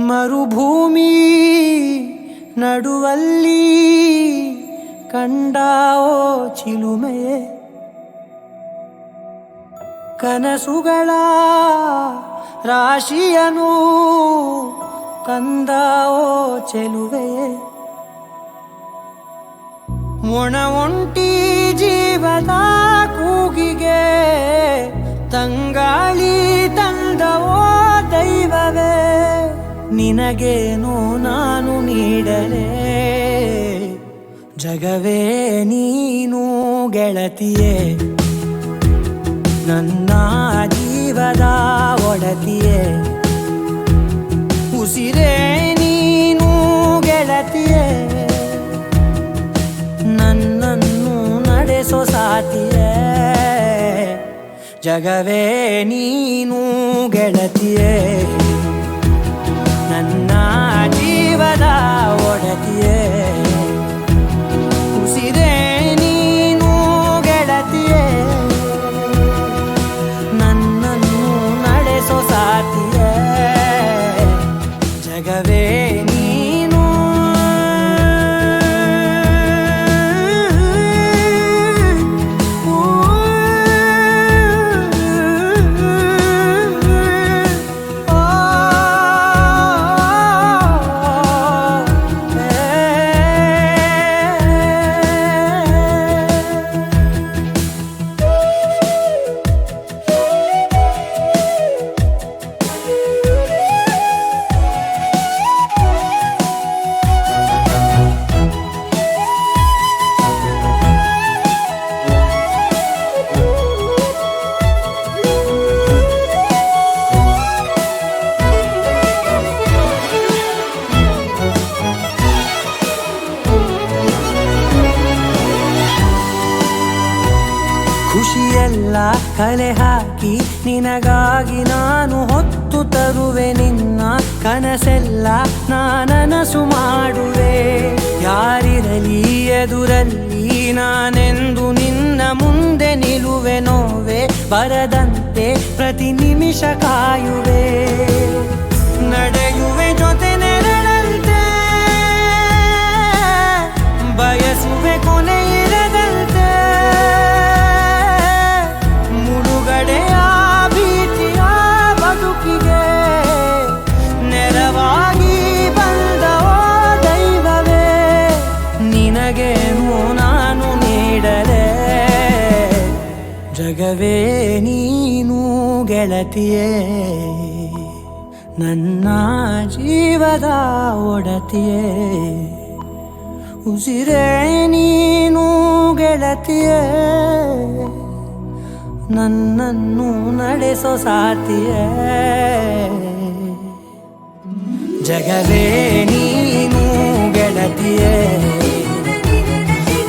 ಮರುಭೂಮಿ ನಡುವಲ್ಲಿ ಕಂಡಾವೋ ಚಿಲುಮೆಯೇ, ಕನಸುಗಳ ರಾಶಿಯನು ತಂದಾವೋ ಚೆಲುವೆಯೇ, ಒಣ ಒಂಟಿ ಜೀವದ ಕೂಗಿಗೆ ತಂಗಾಳಿ ತಂದವೋ ದೈವವೇ, ನಿನಗೇನು ನಾನು ನೀಡಲೇ ಜಗವೇ ನೀನು ಗೆಳತಿಯೇ, ನನ್ನ ಜೀವದ ಒಡತಿಯೇ, ಉಸಿರೇ ನೀನು ಗೆಳತಿಯೇ, ನನ್ನನ್ನು ನಡೆಸೋ ಸಾತಿಯೇ, ಜಗವೇ ನೀನು ಗೆಳತಿಯೇ, ನನ್ನ ಜೀವದ ಒಡತಿಯೇ, ಉಸಿರೇ ನೀನು ಗೆಳತಿಯೇ, ನನ್ನನ್ನು ನಡೆಸೋ ಸಾತಿಯೇ, ಜಗವೇ ನೀನು. ಖುಷಿಯೆಲ್ಲ ಕಲೆ ಹಾಕಿ ನಿನಗಾಗಿ ನಾನು ಹೊತ್ತು ತರುವೆ, ನಿನ್ನ ಕನಸೆಲ್ಲ ನಾನನಸು ಮಾಡುವೆ, ಯಾರಿರಲಿ ಎದುರಲ್ಲಿ ನಾನೆಂದು ನಿನ್ನ ಮುಂದೆ ನಿಲ್ಲುವೆ, ನೋವೆ ಬರದಂತೆ ಪ್ರತಿ ನಿಮಿಷ ಕಾಯುವೆ, ನಡೆಯುವೆ ಜೊತೆ ನೆರಳಂತೆ, ಬಯಸುವೆ ಕೊನೆ ಇರದಂತೆ, ಮುಳುಗಡೆಯ ಭೀತಿಯ ಬದುಕಿಗೆ ನೆರವಾಗಿ ಬಂದವೋ ದೈವವೇ, ನಿನಗೇನು ನಾನು ನೀಡಲೇ ಜಗವೇ ನೀನು ಗೆಳತಿಯೇ, ನನ್ನ ಜೀವದ ಒಡತಿಯೇ, ಉಸಿರೇ ನೀನು ಗೆಳತಿಯೇ, ನನ್ನನ್ನು ನಡೆಸೋ ಸಾತಿಯೇ, ಜಗವೇ ನೀನು ಗೆಳತಿಯೇ,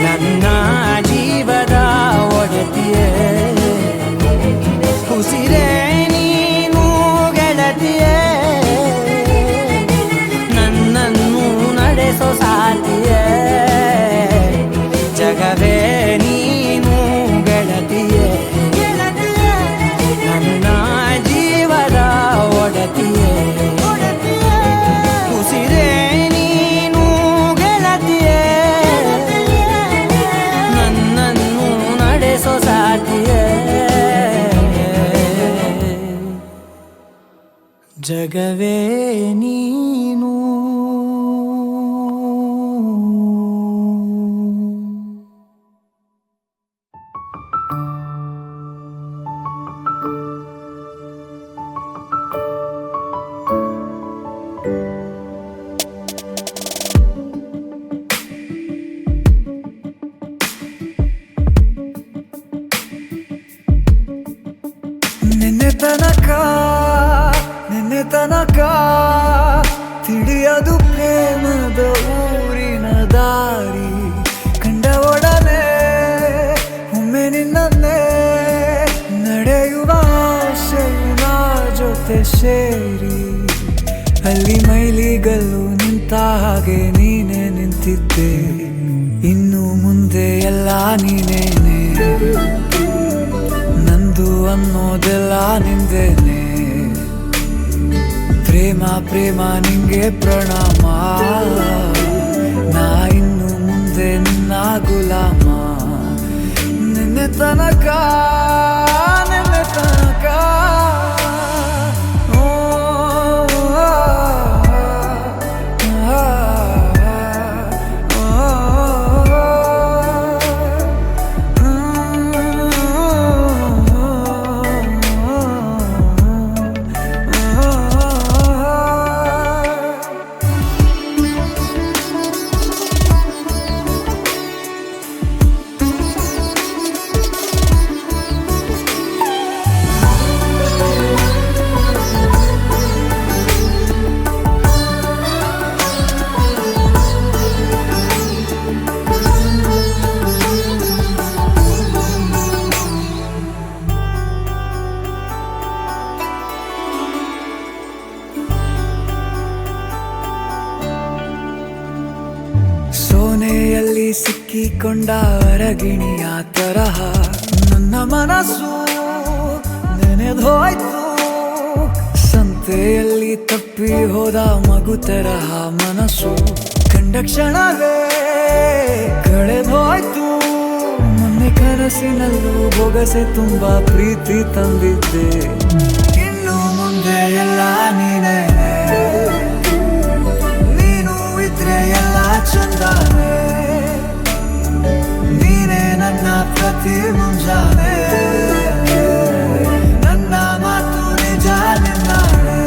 ನನ್ನ ಜೀವದ ಒಡತಿಯೇ, ಉಸಿರೇ ನೀನು ಗೆಳತಿಯೇ, ನನ್ನನ್ನು ನಡೆಸೋ ಸಾತಿಯೇ, ಜಗವೇ ನೀನು ಗೆಳತಿಯೇ, ನನ್ನ ಜೀವದ ಒಡತಿಯೇ, ಉಸಿರೇ ನೀನು ಗೆಳತಿಯೇ, ನನ್ನನ್ನು ನಡೆಸೋ ಸಾತಿಯೇ, ಜಗವೇ ನೀನು. ನಿನ್ನೆ ತನಕ ತಿಳಿಯದು ಪ್ರೇಮದ ಊರಿನ ದಾರಿ, ಕಂಡ ಒಡನೆ ಒಮ್ಮೆ ನಿನ್ನೇ ನಡೆಯುವ ಆಸೆಯ ಜೊತೆ ಸೇರಿ, ಅಲ್ಲಿ ಮೈಲಿಗಲ್ಲು ನಿಂತ ಹಾಗೆ ನೀನೆ ನಿಂತಿದ್ದೆ, ಇನ್ನು ಮುಂದೆ ಎಲ್ಲ ನೀನೇನೆ, ನಂದು ಅನ್ನೋದೆಲ್ಲ ನಿಂದೇನೆ, ಪ್ರೇಮ ಪ್ರೇಮ ನಿಂಗೆ ಪ್ರಣಾಮ, ನಾ ಇನ್ನು ಮುಂದೆ ನಿನ್ನ ಗುಲಾಮ, ನಿನ್ನೆ ತನಕ ನಿನ್ನೆ ತನಕ. ಓ, ಸೋನೆಯಲ್ಲಿ ಸಿಕ್ಕಿಕೊಂಡ ಅರಗಿಣಿಯ ತರಹ ನನ್ನ ಮನಸ್ಸು ನೆನೆದೋಯ್ತು, ಸಂತೆಯಲ್ಲಿ ತಪ್ಪಿ ಹೋದ ಮಗು ತರಹ ಮನಸ್ಸು ಕಂಡ ಕ್ಷಣವೇ ಕಳೆದೋಯ್ತು. ಮೊನ್ನೆ ಕನಸಿನಲ್ಲೂ ಬೊಗಸೆ ತುಂಬಾ ಪ್ರೀತಿ ತಂದಿದ್ದೆ, ಇನ್ನು ಮುಂದೆ ಎಲ್ಲ ನೀನೇ, ನೀನು ಇದ್ರೆ ಎಲ್ಲ ಚಂದಾನೆ, ನೀನೇ ನನ್ನ ಪ್ರತಿ ಮುಂಜಾನೆ, ನನ್ನ ಮಾತು ನಿಜ ನಿನ್ನಾನೆ.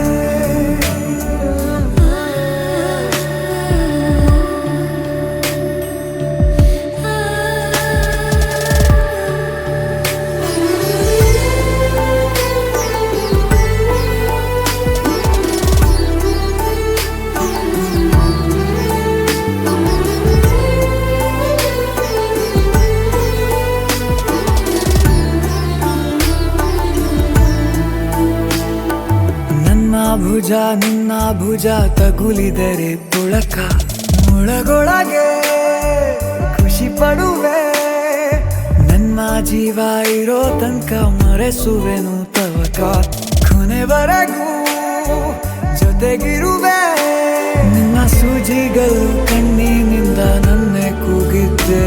ಭುಜ ನಿನ್ನ ಭುಜ ತಗುಲಿದರೆ ಪುಳಕ, ಒಳಗೊಳಗೆ ಖುಷಿ ಪಡುವೆ, ನನ್ನ ಜೀವ ಇರೋ ತನಕ ಮರೆಸುವೆನು ತವಕ, ಕೊನೆವರೆಗೂ ಜೊತೆಗಿರುವೆ. ನಿನ್ನ ಸೂಜಿಗಳು ಕಣ್ಣಿನಿಂದ ನನ್ನೆ ಕೂಗಿದ್ದೆ,